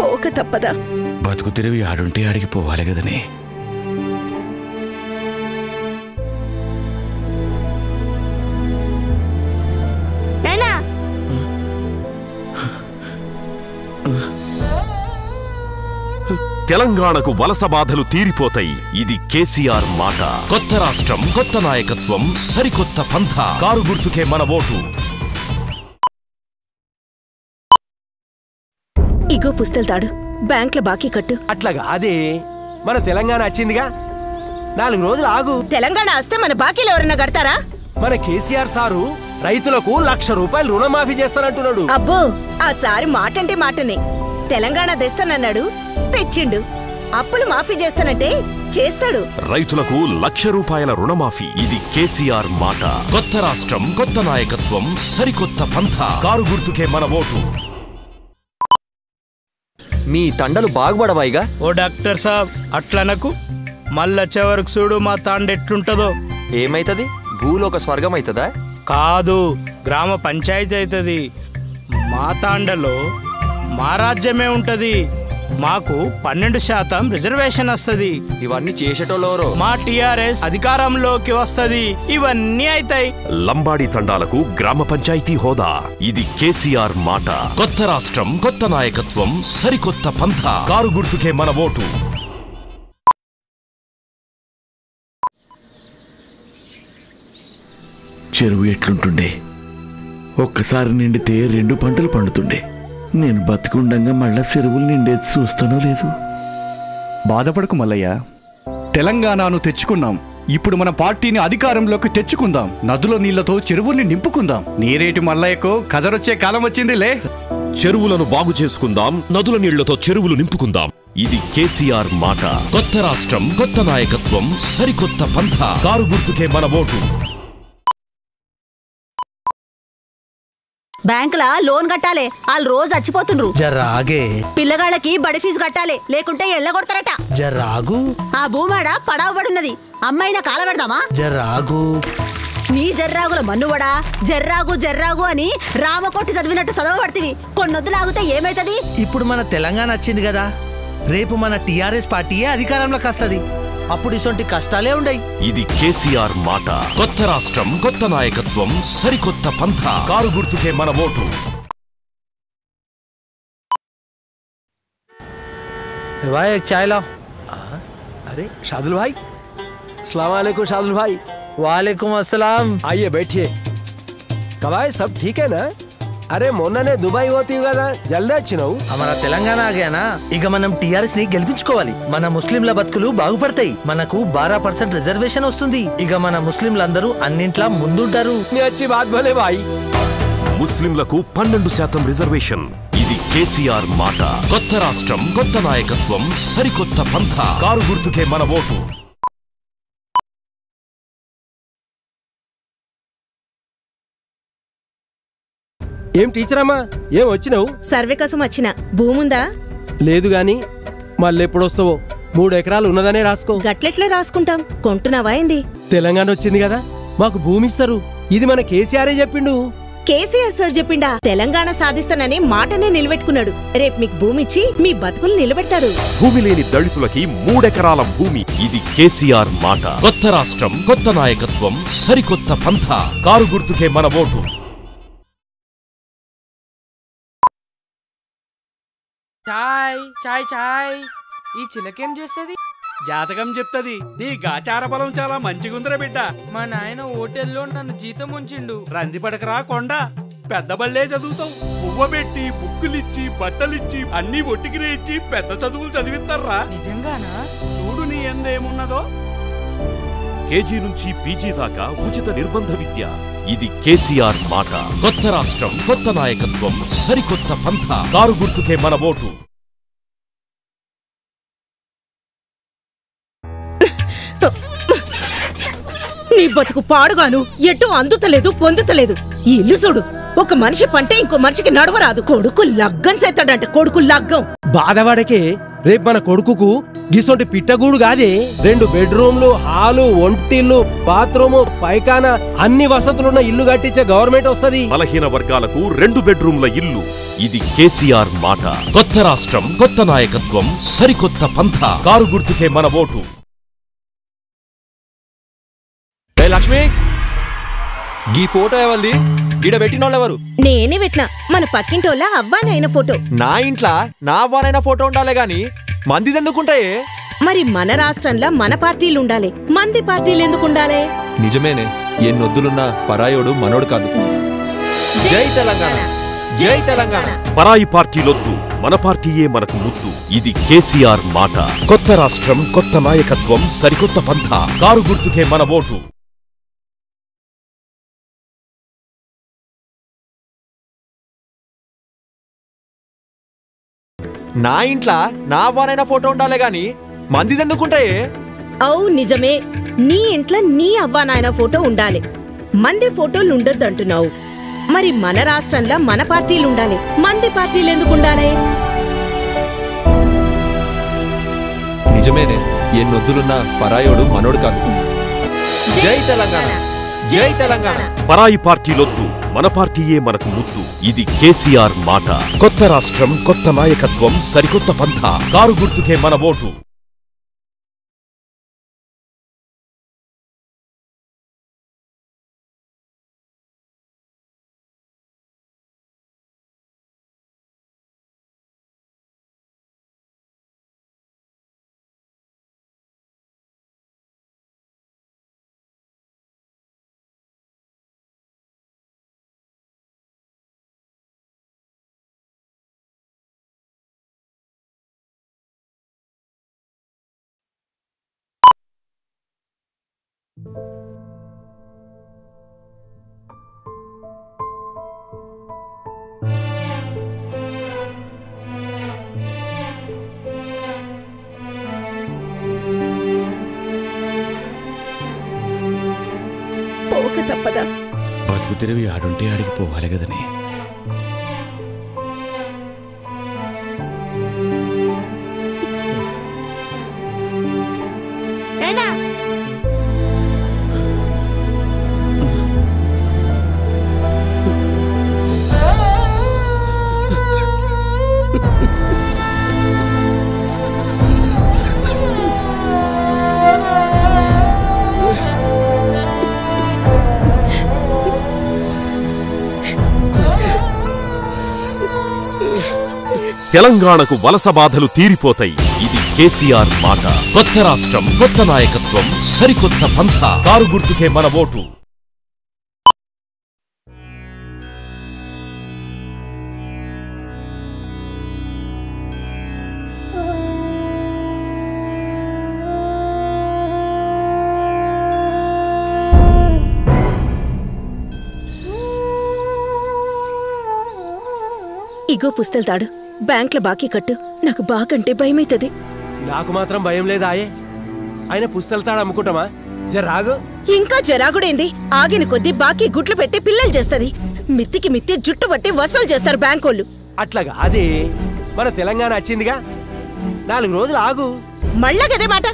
పోక తప్పదా? బతుకు తిరిగి ఆడుంటే ఆడికి పోవాలి కదనే. తెలంగాణకు వలస బాధలు తీరిపోతాయి. ఇది కేసీఆర్ మాట. కొత్త రాష్ట్రం, కొత్త నాయకత్వం, సరికొత్త పంథ. కారు గుర్తుకే మన ఓటు. ఇగో పుస్తెల్తాడు, బ్యాంక్ల బాకీ కట్టు. అట్లాగా అదే మన తెలంగాణ వచ్చిందిగా, 4 రోజులు ఆగు. తెలంగాణ వస్తే మన బాకీలు ఎవరన్నా కడతారా? మన కేసీఆర్ సారు రైతులకు ₹1,00,000 రుణమాఫీ చేస్తానంటున్నాడు. అబ్బో, ఆ సారి మాటంటే మాటనే. తెలంగాణ తెస్తానన్నాడు, తెచ్చిండు. అప్పులు మాఫీ చేస్తానంటే చేస్తాడు. రైతులకు ₹1,00,000 రుణమాఫీ. ఇది కేసీఆర్ మాట. కొత్త రాష్ట్రం, కొత్త నాయకత్వం, సరికొత్త పంథ. కారు గుర్తుకే మన ఓటు. మీ తండలు బాగుపడవాయిగా. ఓ డాక్టర్ సాబ్, అట్లనకు. మళ్ళొచ్చే వరకు చూడు మా తాండ ఎట్లుంటదో. ఏమైతుంది? భూలోక స్వర్గం అవుతుందా? కాదు, గ్రామ పంచాయతీ అవుతుంది. మా తాండలో మా రాజ్యమే ఉంటది. మాకు 12% రిజర్వేషన్ వస్తుంది. ఇవన్నీ చేసేటోళ్ళెవరో? మా టీఆర్ఎస్ అధికారంలోకి వస్తుంది. ఇవన్నీ అవుతాయి. లంబాడి తండాలకు గ్రామ పంచాయతీ హోదా. ఇది కేసీఆర్ మాట. కొత్త రాష్ట్రం, కొత్త నాయకత్వం, సరికొత్త పంథ. కారు గుర్తుకే మన ఓటు. చెరువు ఎట్లుంటుండే? ఒక్కసారి నిండితే 2 పంటలు పండుతుండే. నేను బతికుండంగా మళ్ళా చెరువులు నిండేది చూస్తానో లేదు. బాధపడకు మల్లయ్య, తెలంగాణను తెచ్చుకున్నాం. ఇప్పుడు మన పార్టీని అధికారంలోకి తెచ్చుకుందాం. నదుల నీళ్లతో చెరువుల్ని నింపుకుందాం. నీరేటి మల్లయ్యకు కదరొచ్చే కాలం వచ్చిందిలే. చెరువులను బాగు చేసుకుందాం, నదుల నీళ్లతో చెరువులు నింపుకుందాం. ఇది కేసీఆర్ మాట. కొత్త రాష్ట్రం, కొత్త నాయకత్వం, సరికొత్త పంథ. కారు గుర్తుకే మన ఓటు. బ్యాంకులా లోన్ కట్టాలి, వాళ్ళు రోజు చచ్చిపోతుండ్రు. జర్రాగే. పిల్లగాళ్ళకి బడి ఫీజు కట్టాలి, లేకుంటే ఎళ్ళగొడతారట. జర్రాగు. ఆ భూమాడ పడావబడున్నది, అమ్మాయిన కాల పెడదామా? జర్రాగు. నీ జర్రాగుల మన్నువడా జర్రాగు జర్రాగు అని రామకోటి చదివినట్టు చదవబడుతుంది. కొన్నొద్దులాగితే ఏమైతుంది? ఇప్పుడు మన తెలంగాణ వచ్చింది కదా, రేపు మన టీఆర్ఎస్ పార్టీయే అధికారంలోకి వస్తుంది. అప్పుడు ఇసొంటి కష్టాలే ఉండయి. ఇది కేసీఆర్ మాట. కొత్త రాష్ట్రం, కొత్త నాయకత్వం, సరికొత్త పంథ. కారు గుర్తుకే మన ఓటు. भाई एक चाय लाओ। अरे शादुल भाई, अस्सलाम वालेकुम शादुल भाई। वालेकुम अस्सलाम। आइए बैठिए। कबाय सब ठीक है ना? अरे मोना ने दुबई होती కదా, జల్దీ వచ్చినావు. हमारा తెలంగాణ आ गया ना, ఇక మనం టీఆర్ఎస్ ని గెలిపించుకోవాలి. మన ముస్లింల బతుకులు బాగుపడతాయి. మనకు 12% రిజర్వేషన్ వస్తుంది. ఇక మన ముస్లింలందరూ అన్నింట్లా ముందుంటారు. నీ అచ్చి బాత్ భలే భాయ్. ముస్లింలకు 12% రిజర్వేషన్. ఇది కేసీఆర్ మాట. కొత్త రాష్ట్రం, కొత్త నాయకత్వం, సరికొత్త పంథ. కారు గుర్తుకే మన ఓటు. ఏం టీచర్ అమ్మా, ఏం వచ్చినావు? సర్వే కోసం వచ్చిన. భూముందా? లేదు గాని మళ్ళీ ఎప్పుడు వస్తావో. 3 ఎకరాలు ఉన్నదనే రాసుకో. గట్లెట్లే రాసుకుంటాం, కొంటున్నావా ఏంది? తెలంగాణ వచ్చింది కదా, మాకు భూమి ఇస్తారు. ఇది మన కేసీఆరే చెప్పిండు. కేసీఆర్ సార్ చెప్పిండా? తెలంగాణ సాధిస్తానని మాటనే నిలబెట్టుకున్నాడు. రేపు మీకు భూమి ఇచ్చి మీ బతుకులు నిలబెట్టారు. భూమి లేని దళితులకి 3 ఎకరాల భూమి. ఇది కేసీఆర్ మాట. కొత్త రాష్ట్రం, కొత్త నాయకత్వం, సరికొత్త పంథ. కారు గుర్తుకే మన ఓటు. చాయ్ చాయ్ చాయ్. ఈ చిలకేం చేస్తుంది? జాతకం చెప్తది. నీ గాచార బలం చాలా మంచిగుందిరా బిడ్డ. మా నాయన హోటల్లో నన్ను జీతం ఉంచిండు. రంది పడకరా కొండ, పెద్ద బళ్ళే చదువుతావు. పువ్వ పెట్టి, బుక్కులిచ్చి, బట్టలిచ్చి, అన్ని ఒట్టికినే ఇచ్చి పెద్ద చదువులు చదివిస్తారా. నిజంగానా? చూడు నీ ఎందేమున్నదో. కేజీ నుంచి పీజీ దాకా ఉచిత నిర్బంధ విద్య. ఇది కేసీఆర్ మాట. కొత్త రాష్ట్రం, కొత్త నాయకత్వం, సరికొత్త పంథ. కారు గుర్తుకే మన ఓటు. నీ బతుకు పాడుగాను, ఎటు అందుతలేదు పొందుతలేదు. ఈ ఇల్లు చూడు, ఒక మనిషి పంటే ఇంకో మనిషికి నడవరాదు. కొడుకు లగ్గం చేస్తాడంట, కొడుకు లగ్గం. బాధవాడకే రేపు మన కొడుకుకు గిసొంటి పిట్టగూడు కాదే. 2 బెడ్రూమ్లు, హాలు, ఒంటిల్లు, బాత్రూము, పైకాన అన్ని వసతులున్న ఇల్లు కట్టించే గవర్నమెంట్ వస్తది. బలహీన వర్గాలకు 2 బెడ్రూమ్ల ఇల్లు. ఇది కేసీఆర్ మాట. కొత్త రాష్ట్రం, కొత్త నాయకత్వం, సరికొత్త పంథ. కారు గుర్తుకే మన ఓటు. లక్ష్మి, గీ ఫోటో ఎవరిది? ఈడ పెట్టినోళ్ళెవరు? నేనే పెట్టినా, మన పక్కింటోళ్ళ అవ్వానైన ఫోటో. నా ఇంట్లో నా అవ్వానైనా ఫోటో ఉండాలి గాని మందిది ఎందుకుంటాయే? మరి మన రాష్ట్రంలో మన పార్టీలు ఉండాలి, మంది పార్టీలు ఎందుకు ఉండాలి? నిజమేనే, ఎన్నొద్దులున్నా పరాయోడు మనోడు కాదు. జై తెలంగాణ, జై తెలంగాణ. పరాయి పార్టీలొద్దు, మన పార్టీయే మనకు ముద్దు. ఇది కేసీఆర్ మాట. కొత్త రాష్ట్రం, కొత్త నాయకత్వం, సరికొత్త పంథ. కారు గుర్తుకే మన ఓటు. నా ఇంట్లో నా అవ్వానైనా ఫోటో ఉండాలి గాని మందిది ఎందుకుంటాయే? అవు నిజమే, నీ ఇంట్లో నీ అవ్వానాయన ఫోటో ఉండాలి, మంది ఫోటోలు ఉండొద్దు అంటున్నావు. మరి మన రాష్ట్రంలో మన పార్టీలు ఉండాలి, మంది పార్టీలు ఎందుకు ఉండాలి? నిజమేనే, ఎన్నొద్దులున్నా పరాయోడు మనోడు కాదు. జై తెలంగాణ, జై తెలంగాణ. పరాయి పార్టీలొద్దు, మన పార్టీయే మనకు ముద్దు. ఇది కేసీఆర్ మాట. కొత్త రాష్ట్రం, కొత్త నాయకత్వం, సరికొత్త పంథ. కారు గుర్తుకే మన ఓటు. పోక తప్పదా? బతుకు తెరివి ఆడుంటే ఆడికి పోవాలి కదనే. తెలంగాణకు వలస బాధలు తీరిపోతాయి. ఇది కేసీఆర్ మాట. కొత్త రాష్ట్రం, కొత్త నాయకత్వం, సరికొత్త పంథ. కారు గుర్తుకే మన ఓటు. ఇగో పుస్తెళ్తాడు, బ్యాంక్లో బాకీ కట్టు. నాకు బాకంటే భయమైతది. నాకు మాత్రం భయం లేదా ఆయే? ఆయన పుస్తెళ్తాడు అమ్ముకుంటామా? జరాగు. ఇంకా జరాగుడేంది? ఆగిన కొద్దీ బాకీ గుట్లు పెట్టి పిల్లలు చేస్తది. మిత్తికి మిత్తి జుట్టు పట్టి వసూలు చేస్తారు బ్యాంకోళ్ళు. అట్లాగా అదే మన తెలంగాణ వచ్చిందిగా, 4 రోజులు ఆగు. మళ్ళా గదే మాట.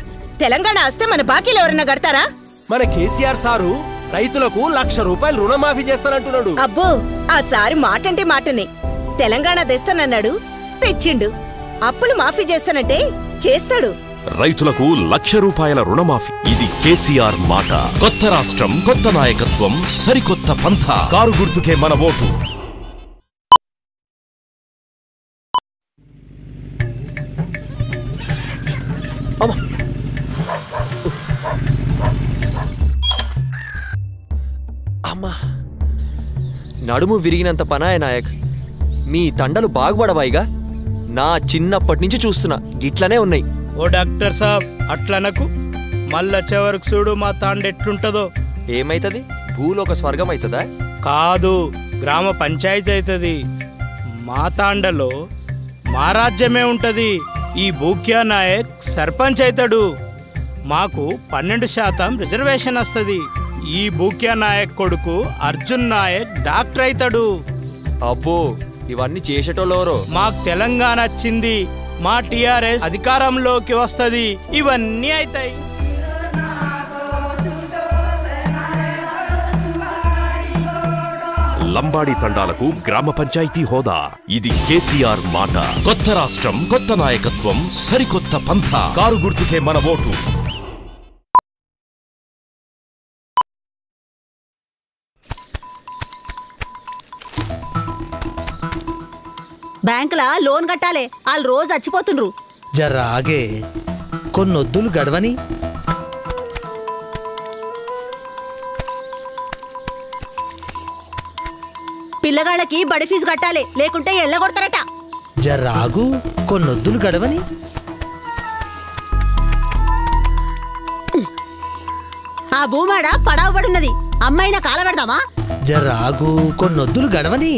తెలంగాణ వస్తే మన బాకీలు ఎవరన్నా కడతారా? మన కేసీఆర్ సారు రైతులకు ₹1,00,000 రుణమాఫీ చేస్తానంటున్నాడు. అబ్బో, ఆ సారి మాటంటే మాటనే. తెలంగాణ తెస్తానన్నాడు, తెచ్చిండు. అప్పులు మాఫీ చేస్తానంటే చేస్తాడు. రైతులకు ₹1,00,000 రుణమాఫీ. ఇది కేసీఆర్ మాట. కొత్త రాష్ట్రం, కొత్త నాయకత్వం, సరికొత్త పంథ. కారు గుర్తుకే మన ఓటు. అమ్మా, నడుము విరిగినంత పనాయ నాయక్. మీ తండలు బాగుపడవాయిగా? నా చిన్నప్పటి నుంచి చూస్తున్నా గిట్లనే ఉన్నాయి. ఓ డాక్టర్ సాబ్, అట్లనకు. మళ్ళొచ్చే వరకు చూడు మా తాండ ఎట్లుంటదో. ఏమైతుంది? భూలోక స్వర్గం అవుతుందా? కాదు, గ్రామ పంచాయతీ అవుతుంది. మా తాండలో మా రాజ్యమే ఉంటది. ఈ భూక్యా నాయక్ సర్పంచ్ అవుతాడు. మాకు 12% రిజర్వేషన్ వస్తుంది. ఈ భూక్యా నాయక్ కొడుకు అర్జున్ నాయక్ డాక్టర్ అవుతాడు. అబ్బో ఇవన్నీ చేసేటోళ్ళెవరో. మాకు తెలంగాణ వచ్చింది, మా టిఆర్ఎస్ అధికారంలోకి వస్తది, ఇవన్నీ అవుతాయి. లంబాడి తండాలకు గ్రామ పంచాయతీ హోదా. ఇది కేసీఆర్ మాట. కొత్త రాష్ట్రం, కొత్త నాయకత్వం, సరికొత్త పంథ. కారు గుర్తుకే మన ఓటు. బ్యాంకులా లోన్ కట్టాలే, వాళ్ళు రోజు చచ్చిపోతుండ్రు. జర్రా ఆగే, కొన్నొద్దులు గడవని. పిల్లగాళ్ళకి బడి ఫీజు కట్టాలి, లేకుంటే ఎళ్ళగొడతారట. జర్రాగు, కొన్నొద్దులు గడవని. ఆ భూమాడ పడావబడున్నది, అమ్మాయిన కాలబెడదామా? జర్రాగు, కొన్నొద్దులు గడవని.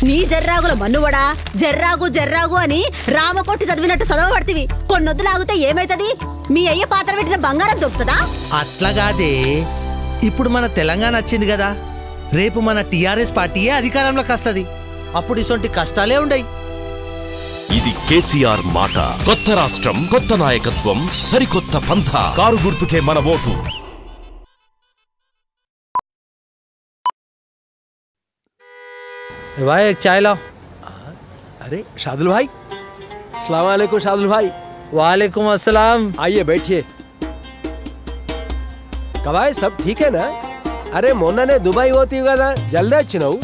నీ జర్రాగుల మన్నువడా, జర్రాగు జర్రాగు అని రామకొట్టి చదివినట్టు చదవబడితివి. కొన్నొద్దులాగితే ఏమైతది? మీ అయ్య పాత్ర పెట్టిన బంగారం దొరుకుతుందా? అట్లాగాదే, ఇప్పుడు మన తెలంగాణ వచ్చింది కదా, రేపు మన టిఆర్ఎస్ పార్టీయే అధికారంలోకి వస్తుంది. అప్పుడు ఇసొంటి కష్టాలే ఉండయి. ఇది కేసీఆర్ మాట. కొత్త రాష్ట్రం, కొత్త నాయకత్వం, సరికొత్త పంథ. కారు గుర్తుకే మన ఓటు. भाई एक चाय लाओ। अरे शादुल भाई, अस्सलाम वालेकुम शादुल भाई। वालेकुम अस्सलाम। आइए बैठिए। कवाय सब ठीक है ना? अरे मोना ने दुबई होती కదా, జల్దీ వచ్చినావు?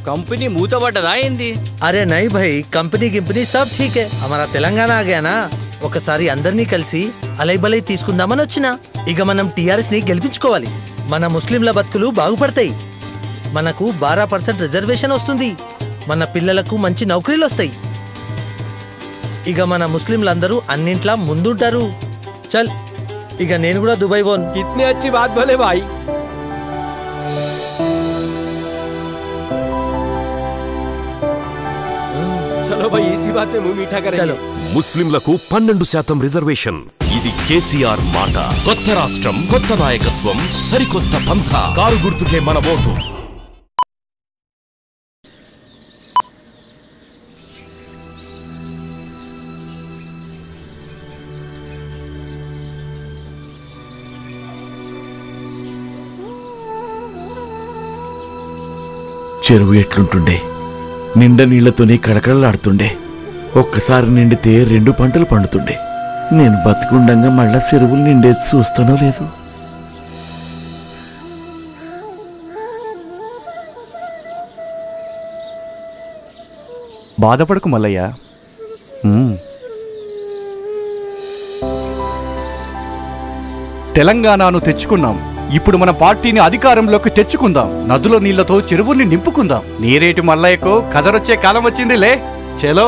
कंपनी మూతబడ్డదా ఏంది? अरे नहीं भाई, कंपनी गिंपनी सब ठीक है. हमारा తెలంగాణ आ गया ना, ఒకసారి అందరినీ కలిసి అలైబలై తీసుకుందామని వచ్చినా. ఇక మనం టిఆర్ఎస్ ని గెలిపించుకోవాలి. మన ముస్లింల బతుకులు బాగుపడతాయి. మనకు 12% రిజర్వేషన్ వస్తుంది. మన పిల్లలకు మంచి నౌకరీలు వస్తాయి. ఇక మన ముస్లింలందరూ అన్నింట్లా ముందుంటారు. చల్, ఇక నేను కూడా దుబాయ్ పోను. कितनी अच्छी बात बोले भाई। चलो भाई, इसी बात पे मुंह मीठा करेंगे। చలో. ముస్లింలకు 12% రిజర్వేషన్. ఇది కేసీఆర్ మాట. కొత్త రాష్ట్రం, కొత్త నాయకత్వం, సరికొత్త పంథ. కారు గుర్తుకే మన ఓటు. చెరువు ఎట్లుంటుండే, నిండా నీళ్లతోనే కడకడలాడుతుండే. ఒక్కసారి నిండితే 2 పంటలు పండుతుండే. నేను బతికుండంగా మళ్ళా చెరువులు నిండేది చూస్తానో లేదు. బాధపడకు మల్లయ్య. తెలంగాణను తెచ్చుకున్నాం, ఇప్పుడు మన పార్టీని అధికారంలోకి తెచ్చుకుందాం. నదుల నీళ్లతో చెరువుల్ని నింపుకుందాం. నీరేటి మల్లయ్యకు కదరొచ్చే కాలం వచ్చింది లే. చలో.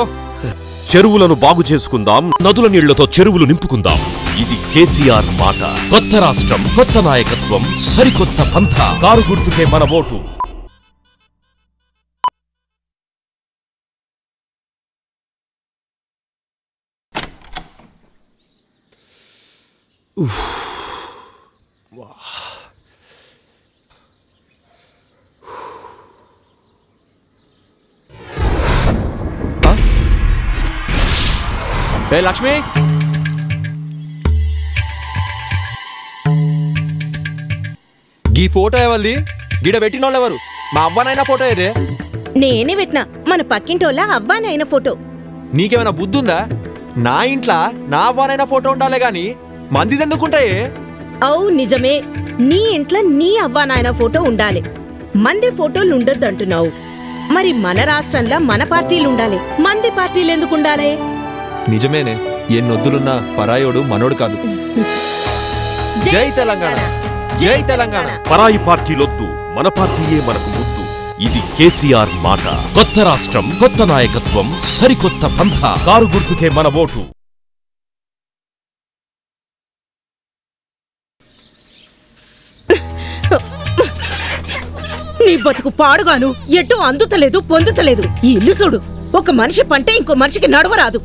చెరువులను బాగు చేసుకుందాం, నదుల నీళ్లతో చెరువులు నింపుకుందాం. ఇది కేసీఆర్ మాట. కొత్త రాష్ట్రం, కొత్త నాయకత్వం, సరికొత్త పంథ. కారు గుర్తుకే మన ఓటు. లక్ష్మి, గీ ఫోటో ఎవరిది? గిడ పెట్టినోళ్ళెవరు? మా అవ్వనైనా ఫోటో ఏదే? నేనే పెట్టినా, మన పక్కింటోళ్ళ అవ్వానైన ఫోటో. నీకేమైనా బుద్ధుందా? నా ఇంట్లో నా అవ్వనైనా ఫోటో ఉండాలే గాని మందిదెందుకుంటాయే? అవు నిజమే, నీ ఇంట్లో నీ అవ్వానాయన ఫోటో ఉండాలి, మంది ఫోటోలు ఉండొద్దంటున్నావు. మరి మన రాష్ట్రంలో మన పార్టీలుండాలి, మంది పార్టీలెందుకుండాలి? నిజమేనే, ఎన్నొద్దులున్నా పరాయోడు మనోడు కాదు. జై తెలంగాణ, జై తెలంగాణ. పరాయి పార్టీలొద్దు, మన పార్టీయే మనకు ముద్దు. ఇది కేసీఆర్ మాట. కొత్త రాష్ట్రం, కొత్త నాయకత్వం, సరికొత్త పంథ. కారు గుర్తుకే మన ఓటు. నీ బతుకు పాడుగాను, ఎటు అందుతలేదు పొందుతలేదు. ఈ ఇల్లు చూడు, ఒక మనిషి పంటే ఇంకో మనిషికి నడవరాదు.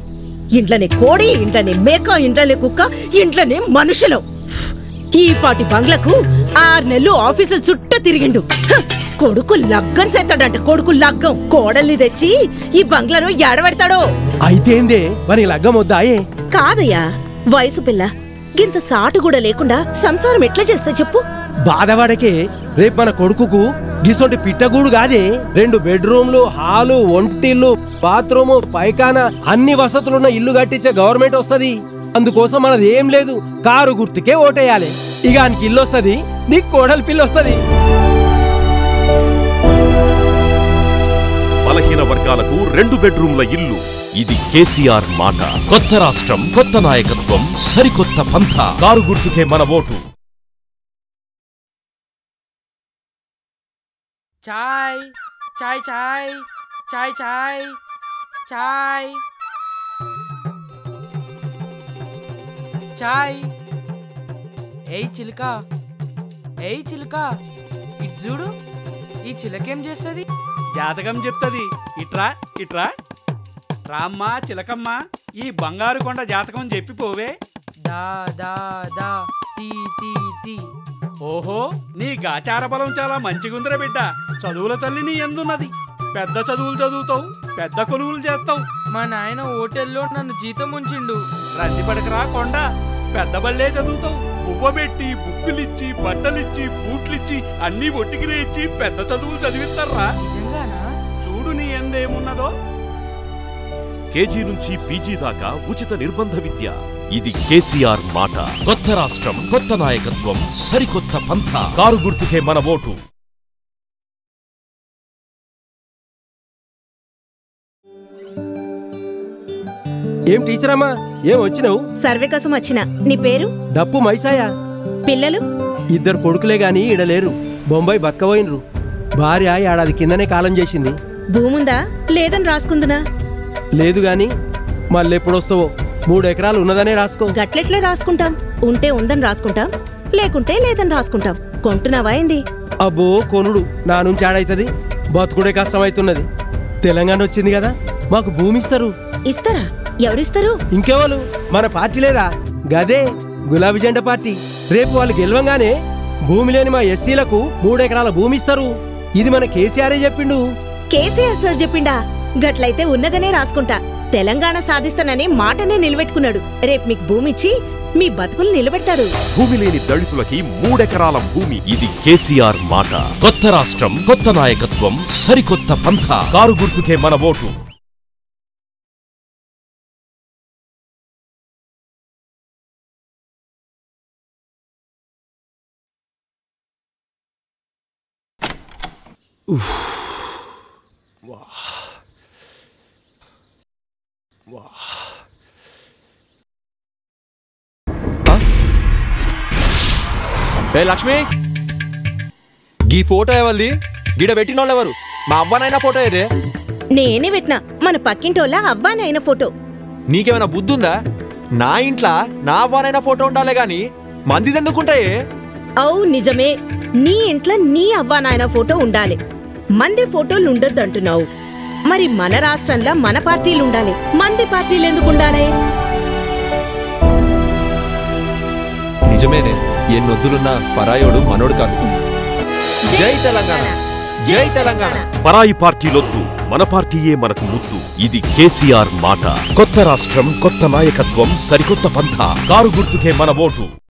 ఇంట్లోనే కోడి, ఇంట్లోనే మేక, ఇంట్లోనే కుక్క, ఇంట్లోనే మనుషులు. ఈ పాటి బంగ్లకు 6 నెలలు ఆఫీసులు చుట్టూ తిరిగిండు. కొడుకు లగ్గం చేస్తాడంట. కొడుకు లగ్గం. కోడల్ని తెచ్చి ఈ బంగ్లాను ఏడబెడతాడో. అయితేందే మరి లగ్గం వద్దాయే? కాదయ్యా, వయసు పిల్ల. గింత సాటు కూడా లేకుండా సంసారం ఎట్లా చేస్తా చెప్పు? బాధవాడకే. రేపు మన కొడుకుకు గిసొంటి పిట్టగూడు కాదే. 2 బెడ్రూమ్లు, హాలు, ఒంటిల్లు, బాత్రూము, పైకాన అన్ని వసతులున్న ఇల్లు కట్టించే గవర్నమెంట్ వస్తది. అందుకోసం మనది ఏం లేదు, కారు గుర్తుకే ఓటేయాలి. ఇక ఆయనకి ఇల్లు వస్తది, నీకు కోడలి పిల్ల వస్తది. బలహీన వర్గాలకు 2 బెడ్రూమ్ల ఇల్లు. ఇది కేసీఆర్ మాట. కొత్త రాష్ట్రం, కొత్త నాయకత్వం, సరికొత్త పంథ. కారు గుర్తుకే మన ఓటు. చాయ్ చాయ్ చాయ్ చాయ్ చాయ్ చాయ్ చాయ్. ఏయ్ చిలుక, ఏయ్ చిలుక, ఇటు చూడు. ఈ చిలకేం చేస్తుంది? జాతకం చెప్తుంది. ఇట్రా ఇట్రా. రామ్మా చిలకమ్మ, ఈ బంగారు కొండ జాతకం చెప్పిపోవే. దా దా దా తీ తీ తీ. ఓహో, నీ గాచార బలం చాలా మంచిగుందిర బిడ్డ. చదువుల తల్లి నీ ఎందున్నది. పెద్ద చదువులు చదువుతావు, పెద్ద కొలువులు చేస్తావు. మా నాయన హోటల్లో నన్ను జీతం ఉంచిండు. రంది పడకరా కొండ. పెద్ద బళ్ళే చదువుతావు. పువ్వబెట్టి, బుక్కులిచ్చి, బట్టలిచ్చి, బూట్లిచ్చి అన్ని ఒట్టికినే ఇచ్చి పెద్ద చదువులు చదివిస్తారా? నిజంగానా? చూడు నీ ఎందేమున్నదో. కేజీ నుంచి పీజీ దాకా ఉచిత నిర్బంధ విద్య. ఇది కేసీఆర్ మాట. కొత్త రాష్ట్రం, కొత్త నాయకత్వం, సరికొత్త పంథ. కారు గుర్తుకే మన ఓటు. ఏం టీచర్ అమ్మా, ఏం వచ్చినావు? సర్వే కోసం వచ్చిన. నీ పేరు? డప్పు మైసాయా. పిల్లలు? 2 కొడుకులే గాని ఈడలేరు, బొంబాయి బతకబోయినరు. భార్య ఏడాది కిందనే కాలం చేసింది. భూముందా లేదని రాసుకుందునా? లేదు గాని మళ్ళెప్పుడొస్తావో. 3 ఎకరాలు ఉన్నదనే రాసుకో. గట్లెట్లే రాసుకుంటాం. ఉంటే ఉందని రాసుకుంటాం, లేకుంటే లేదని రాసుకుంటాం. కొంటున్నావా ఏంది? అబ్బో కొనుడు నా నుంచి ఆడైతది. బతుకుడే కష్టమైతున్నది. తెలంగాణ వచ్చింది కదా, మాకు భూమి ఇస్తారు. ఇస్తారా? ఎవరిస్తారు? ఇంకెవరు, మన పార్టీ లేదా గదే, గులాబీ జెండా పార్టీ. రేపు వాళ్ళు గెలవంగానే భూమి లేని మా ఎస్సీలకు 3 ఎకరాల భూమి ఇస్తారు. ఇది మన కేసీఆరే చెప్పిండు. కేసీఆర్ సార్ చెప్పిండా? గట్లయితే ఉన్నదనే రాసుకుంటా. తెలంగాణ సాధిస్తానని మాటనే నిలబెట్టుకున్నాడు. రేపు మీకు భూమి ఇచ్చి మీ బతుకులు నిలబెట్టాడు. భూమి లేని దళితులకి 3 ఎకరాల భూమి. ఇది కేసీఆర్ మాట. కొత్త రాష్ట్రం, కొత్త నాయకత్వం, సరికొత్త పంథ. కారు గుర్తుకే మన ఓటు. ఏ లక్ష్మి, గీ ఫోటో ఎవరిది? గిడ పెట్టినోళ్ళెవరు? మా అవ్వనైనా ఫోటో ఏదే? నేనే పెట్టినా. మన పక్కింటోళ్ళ అవ్వానైన ఫోటో. నీకేమైనా బుద్ధుందా? నా ఇంట్లో నా అవ్వనైనా ఫోటో ఉండాలే గాని మందిదెందుకుంటాయే? అవు నిజమే. నీ ఇంట్లో నీ అవ్వానాయన ఫోటో ఉండాలి, మంది ఫోటోలు ఉండొద్దంటున్నావు. మరి మన రాష్ట్రంలో మన పార్టీలుండాలి, మంది పార్టీలు ఎందుకుండాలి? నిజమేనే, ఎన్నొద్దులున్నా పరాయోడు మనోడు కాదు. జై తెలంగాణ, జై తెలంగాణ. పరాయి పార్టీలొద్దు, మన పార్టీయే మనకు ముద్దు. ఇది కేసీఆర్ మాట. కొత్త రాష్ట్రం, కొత్త నాయకత్వం, సరికొత్త పంథ. కారు గుర్తుకే మన ఓటు.